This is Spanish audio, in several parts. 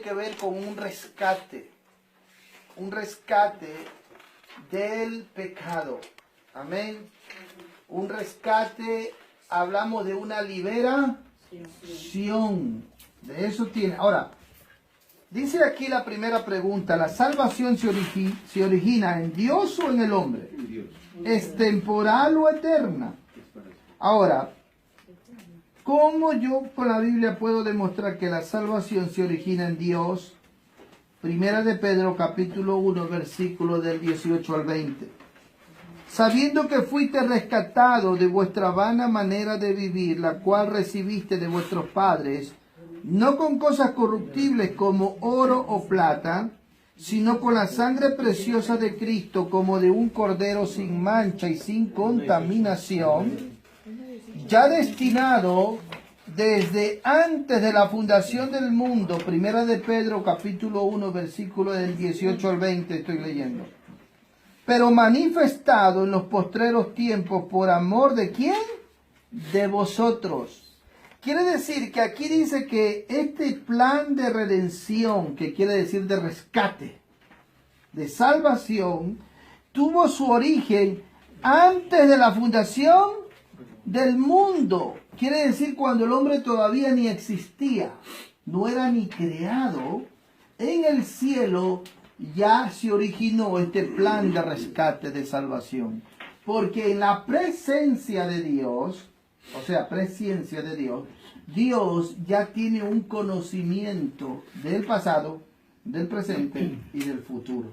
que ver con un rescate del pecado. Amén. Un rescate, hablamos de una liberación. De eso tiene. Ahora, dice aquí la primera pregunta, ¿la salvación se origina en Dios o en el hombre? ¿Es temporal o eterna? Ahora, ¿cómo yo con la Biblia puedo demostrar que la salvación se origina en Dios? Primera de Pedro, capítulo 1, versículo del 18 al 20. Sabiendo que fuiste rescatado de vuestra vana manera de vivir, la cual recibiste de vuestros padres, no con cosas corruptibles como oro o plata, sino con la sangre preciosa de Cristo, como de un cordero sin mancha y sin contaminación, ya destinado desde antes de la fundación del mundo. Primera de Pedro, capítulo 1, versículo del 18 al 20, estoy leyendo. Pero manifestado en los postreros tiempos por amor de ¿quién? De vosotros. Quiere decir que aquí dice que este plan de redención, que quiere decir de rescate, de salvación, tuvo su origen antes de la fundación del mundo. Quiere decir cuando el hombre todavía ni existía, no era ni creado, en el cielo ya se originó este plan de rescate, de salvación. Porque en la presencia de Dios, o sea, presencia de Dios, Dios ya tiene un conocimiento del pasado, del presente y del futuro.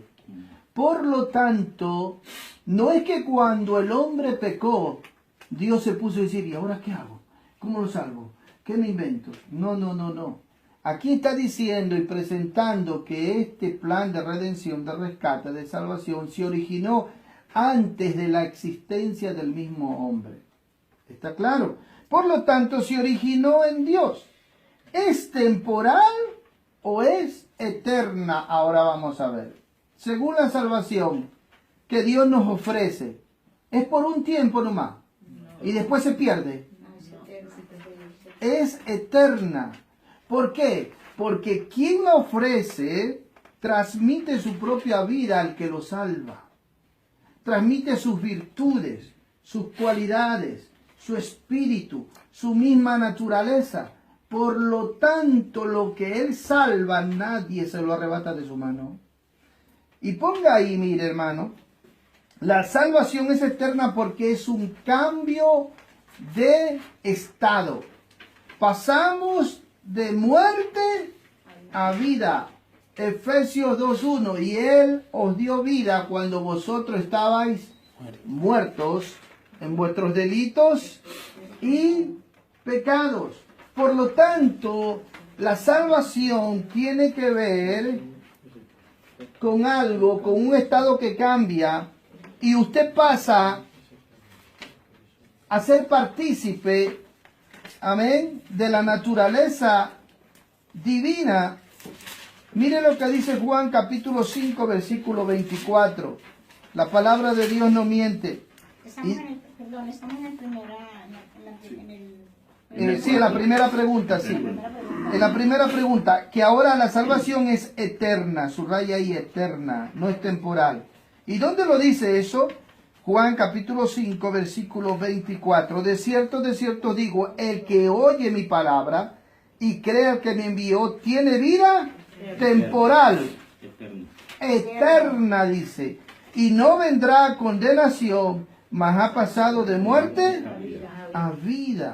Por lo tanto, no es que cuando el hombre pecó, Dios se puso a decir, ¿y ahora qué hago? ¿Cómo lo salvo? ¿Qué me invento? No. Aquí está diciendo y presentando que este plan de redención, de rescate, de salvación, se originó antes de la existencia del mismo hombre. ¿Está claro? Por lo tanto, se originó en Dios. ¿Es temporal o es eterna? Ahora vamos a ver. Según la salvación que Dios nos ofrece, ¿es por un tiempo nomás? ¿Y después se pierde? Es eterna. ¿Por qué? Porque quien la ofrece transmite su propia vida al que lo salva. Transmite sus virtudes, sus cualidades, su espíritu, su misma naturaleza. Por lo tanto, lo que Él salva, nadie se lo arrebata de su mano. Y ponga ahí, mire hermano, la salvación es eterna porque es un cambio de estado. Pasamos de muerte a vida. Efesios 2:1. Y Él os dio vida cuando vosotros estabais muertos en vuestros delitos y pecados. Por lo tanto, la salvación tiene que ver con algo, con un estado que cambia, y usted pasa a ser partícipe, amén, de la naturaleza divina. Mire lo que dice Juan capítulo 5, versículo 24. La palabra de Dios no miente. Estamos en la primera, sí, en la primera pregunta, sí. En la primera pregunta, que ahora la salvación es eterna, subraya ahí, eterna, no es temporal. ¿Y dónde lo dice eso? Juan capítulo 5, versículo 24. De cierto digo, el que oye mi palabra y cree al que me envió, tiene vida temporal, eterna, dice, y no vendrá a condenación, mas ha pasado de muerte a vida.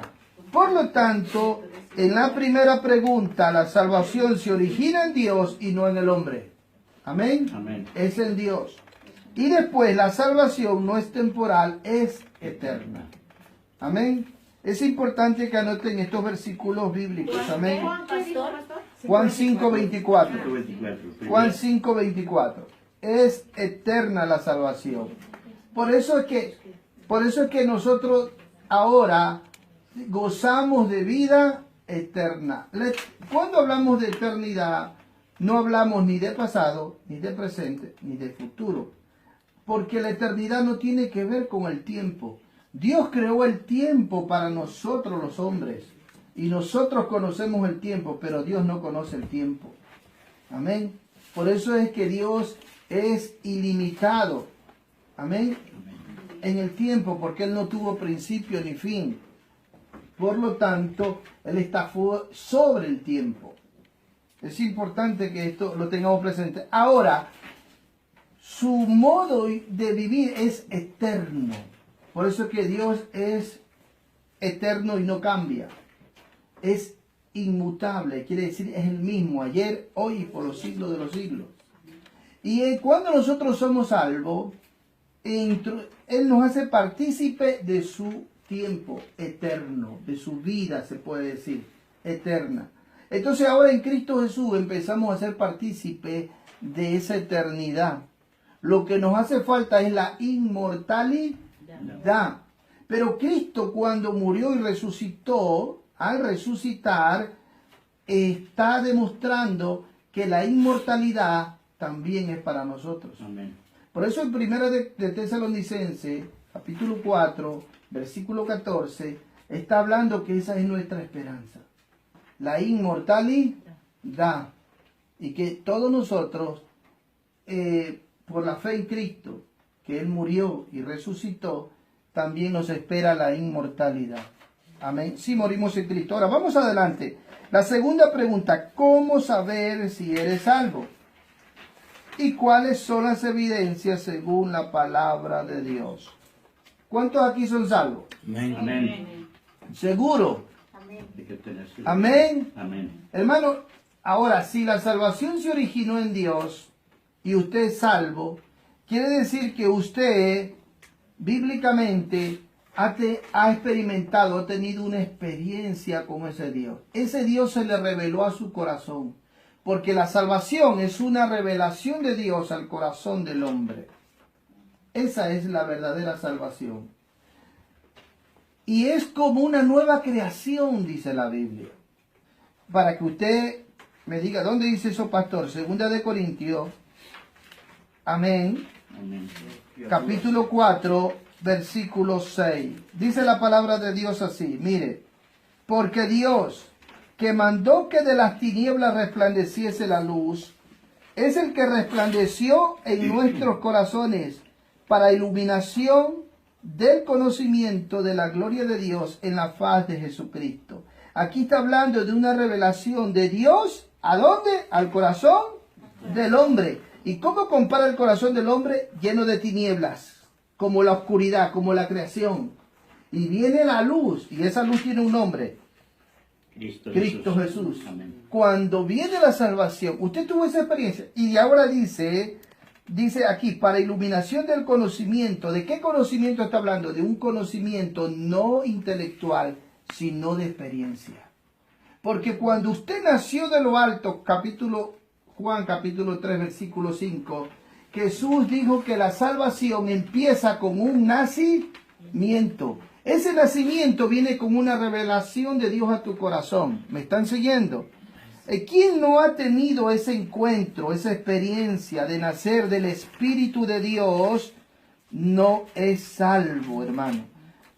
Por lo tanto, en la primera pregunta, la salvación se origina en Dios y no en el hombre. Amén. Amén. Es en Dios. Y después la salvación no es temporal, es eterna. Amén. Es importante que anoten estos versículos bíblicos. Amén. Juan 5, 24. Juan 5, 24. Es eterna la salvación. Por eso es que nosotros ahora gozamos de vida eterna. Cuando hablamos de eternidad, no hablamos ni de pasado, ni de presente, ni de futuro. Porque la eternidad no tiene que ver con el tiempo. Dios creó el tiempo para nosotros los hombres. Y nosotros conocemos el tiempo, pero Dios no conoce el tiempo. Amén. Por eso es que Dios es ilimitado. Amén. En el tiempo, porque Él no tuvo principio ni fin. Por lo tanto, Él está sobre el tiempo. Es importante que esto lo tengamos presente. Ahora, su modo de vivir es eterno. Por eso es que Dios es eterno y no cambia. Es inmutable, quiere decir es el mismo, ayer, hoy y por los siglos de los siglos. Y cuando nosotros somos salvos, Él nos hace partícipe de su tiempo eterno, de su vida, se puede decir, eterna. Entonces ahora en Cristo Jesús empezamos a ser partícipe de esa eternidad. Lo que nos hace falta es la inmortalidad. Pero Cristo, cuando murió y resucitó, al resucitar, está demostrando que la inmortalidad también es para nosotros. Amén. Por eso en 1 de Tesalonicenses, capítulo 4, versículo 14, está hablando que esa es nuestra esperanza. La inmortalidad. Y que todos nosotros, por la fe en Cristo, que Él murió y resucitó, también nos espera la inmortalidad. Amén. Si morimos en Cristo. Ahora vamos adelante. La segunda pregunta, ¿cómo saber si eres salvo? ¿Y cuáles son las evidencias según la palabra de Dios? ¿Cuántos aquí son salvos? Amén. Amén. ¿Seguro? Amén. Amén. Amén. Hermano, ahora, si la salvación se originó en Dios y usted es salvo, quiere decir que usted, bíblicamente, ha experimentado, ha tenido una experiencia con ese Dios. Ese Dios se le reveló a su corazón, porque la salvación es una revelación de Dios al corazón del hombre. Esa es la verdadera salvación. Y es como una nueva creación, dice la Biblia. Para que usted me diga, ¿dónde dice eso, pastor? Segunda de Corintios, amén, Amén. capítulo 4, versículo 6. Dice la palabra de Dios así, mire, porque Dios, que mandó que de las tinieblas resplandeciese la luz, es el que resplandeció en nuestros corazones para iluminación del conocimiento de la gloria de Dios en la faz de Jesucristo. Aquí está hablando de una revelación de Dios, ¿a dónde? Al corazón del hombre. ¿Y cómo compara el corazón del hombre? Lleno de tinieblas, como la oscuridad, como la creación. Y viene la luz, y esa luz tiene un nombre. Cristo Jesús. Amén. Cuando viene la salvación, usted tuvo esa experiencia. Y ahora dice aquí, para iluminación del conocimiento. ¿De qué conocimiento está hablando? De un conocimiento no intelectual, sino de experiencia. Porque cuando usted nació de lo alto, Juan capítulo 3, versículo 5, Jesús dijo que la salvación empieza con un nacimiento. Ese nacimiento viene con una revelación de Dios a tu corazón. ¿Me están siguiendo? ¿Quién no ha tenido ese encuentro, esa experiencia de nacer del Espíritu de Dios? No es salvo, hermano.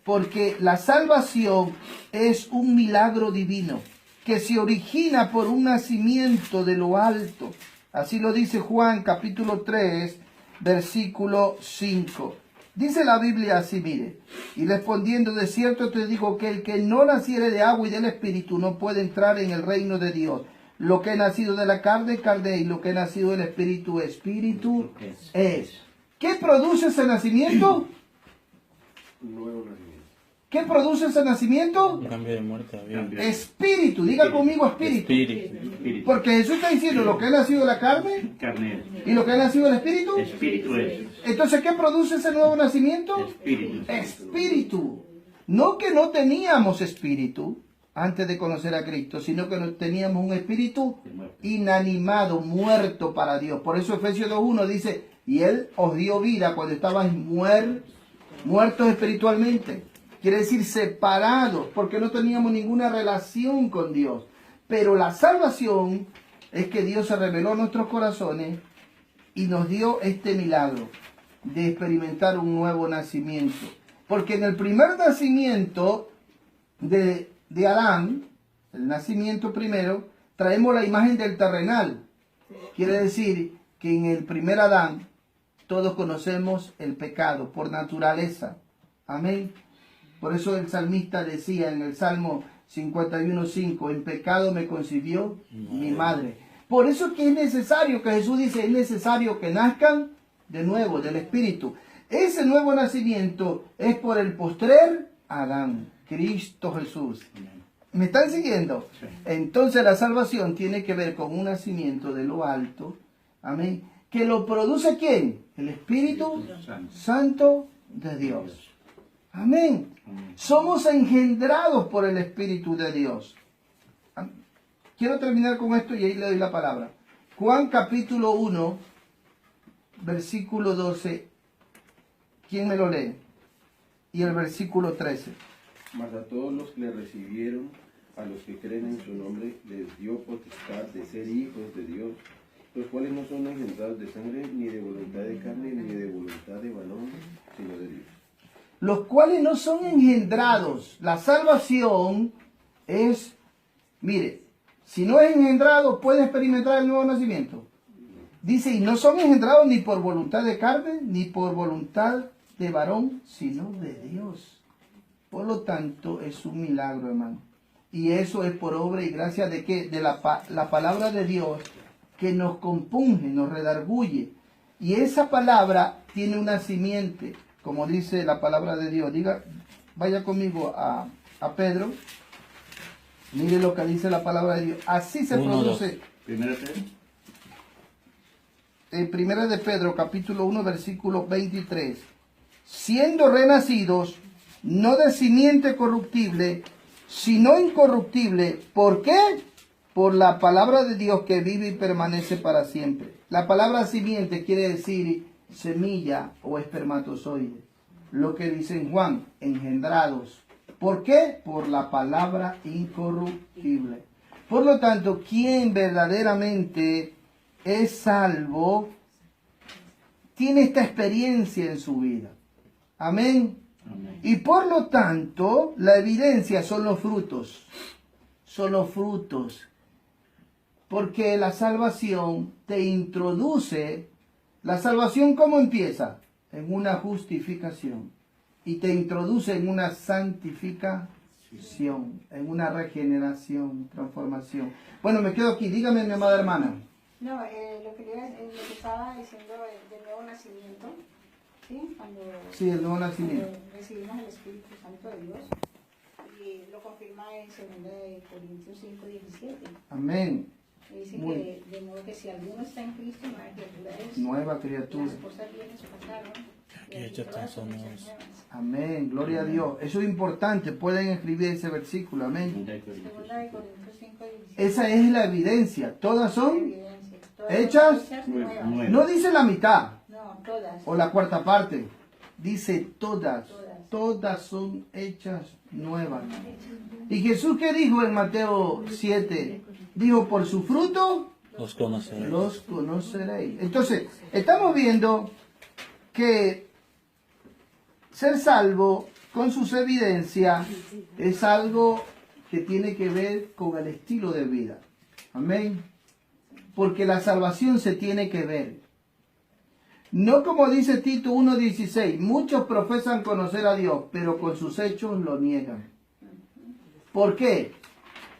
Porque la salvación es un milagro divino que se origina por un nacimiento de lo alto. Así lo dice Juan capítulo 3, versículo 5. Dice la Biblia así, mire, y respondiendo, de cierto te digo que el que no naciere de agua y del Espíritu no puede entrar en el reino de Dios. Lo que he nacido de la carne, carne, y lo que he nacido del Espíritu, Espíritu es. ¿Qué produce ese nacimiento? Nuevo nacimiento. ¿Qué produce ese nacimiento? Cambio de muerte a vida. Espíritu, diga conmigo espíritu. Espíritu. Porque Jesús está diciendo lo que ha nacido de la carne Carne. y lo que ha nacido del Espíritu. Espíritu es. Entonces, ¿qué produce ese nuevo nacimiento? Espíritu. Espíritu. No que no teníamos espíritu antes de conocer a Cristo, sino que no teníamos un espíritu inanimado, muerto para Dios. Por eso Efesios 2.1 dice, y Él os dio vida cuando estabais muertos espiritualmente. Quiere decir separados, porque no teníamos ninguna relación con Dios. Pero la salvación es que Dios se reveló a nuestros corazones y nos dio este milagro de experimentar un nuevo nacimiento. Porque en el primer nacimiento de Adán, el nacimiento primero, traemos la imagen del terrenal. Quiere decir que en el primer Adán todos conocemos el pecado por naturaleza. Amén. Por eso el salmista decía en el Salmo 51:5, en pecado me concibió mi madre. Por eso que es necesario, que Jesús dice, es necesario que nazcan de nuevo, del Espíritu. Ese nuevo nacimiento es por el postrer Adán, Cristo Jesús. ¿Me están siguiendo? Sí. Entonces la salvación tiene que ver con un nacimiento de lo alto. Amén. ¿Que lo produce quién? El Espíritu Santo de Dios. Amén. Somos engendrados por el Espíritu de Dios. Quiero terminar con esto y ahí le doy la palabra. Juan capítulo 1, versículo 12. ¿Quién me lo lee? Y el versículo 13. Mas a todos los que le recibieron, a los que creen en su nombre, les dio potestad de ser hijos de Dios, los cuales no son engendrados de sangre, ni de voluntad de carne, ni de voluntad de varón, sino de Dios. Los cuales no son engendrados. La salvación es, mire, si no es engendrado, puede experimentar el nuevo nacimiento. Dice, y no son engendrados ni por voluntad de carne, ni por voluntad de varón, sino de Dios. Por lo tanto, es un milagro, hermano. Y eso es por obra y gracia de qué? De la palabra de Dios que nos compunge, nos redarguye. Y esa palabra tiene una simiente, como dice la palabra de Dios. Diga, vaya conmigo a Pedro. Mire lo que dice la palabra de Dios. Así se produce. Primera Pedro. En Primera de Pedro, capítulo 1, versículo 23. Siendo renacidos, no de simiente corruptible, sino incorruptible. ¿Por qué? Por la palabra de Dios que vive y permanece para siempre. La palabra simiente quiere decir semilla o espermatozoide. Lo que dice en Juan, engendrados. ¿Por qué? Por la palabra incorruptible. Por lo tanto, quien verdaderamente es salvo, tiene esta experiencia en su vida. Amén. Amén. Y por lo tanto, la evidencia son los frutos. Son los frutos. Porque la salvación te introduce. ¿La salvación cómo empieza? En una justificación. Y te introduce en una santificación, en una regeneración, transformación. Bueno, me quedo aquí. Dígame, mi amada hermana. No, lo que estaba diciendo del nuevo nacimiento, ¿sí? Cuando, Sí, el nuevo nacimiento. cuando recibimos el Espíritu Santo de Dios, y lo confirma en 2 Corintios 5:17. Amén. Dice Muy que de modo que si alguno está en Cristo, nueva criatura es. Nueva criatura. Las cosas viejas pasaron, y aquí hechas todas son son hechas nuevas. nuevas. Amén. Gloria a Dios. Eso es importante. Pueden escribir ese versículo. Amén. 2 Corintios 5:17. Esa es la evidencia. Todas son. Evidencia. Todas hechas son nuevas. nuevas. No dice la mitad No, todas. o la cuarta parte. Dice todas. Todas. Todas son hechas nuevas. ¿Y Jesús qué dijo en Mateo 7? Dijo, por su fruto Los conoceréis. los conoceréis. Entonces, estamos viendo que ser salvo con sus evidencias es algo que tiene que ver con el estilo de vida. Amén. Porque la salvación se tiene que ver. No como dice Tito 1:16, muchos profesan conocer a Dios, pero con sus hechos lo niegan. ¿Por qué?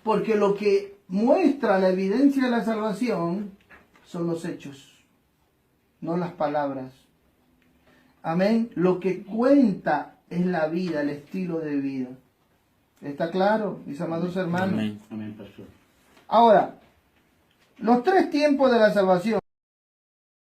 Porque lo que muestra la evidencia de la salvación son los hechos, no las palabras. Amén. Lo que cuenta es la vida, el estilo de vida. ¿Está claro, mis amados hermanos? Amén. Amén, pastor. Ahora, los tres tiempos de la salvación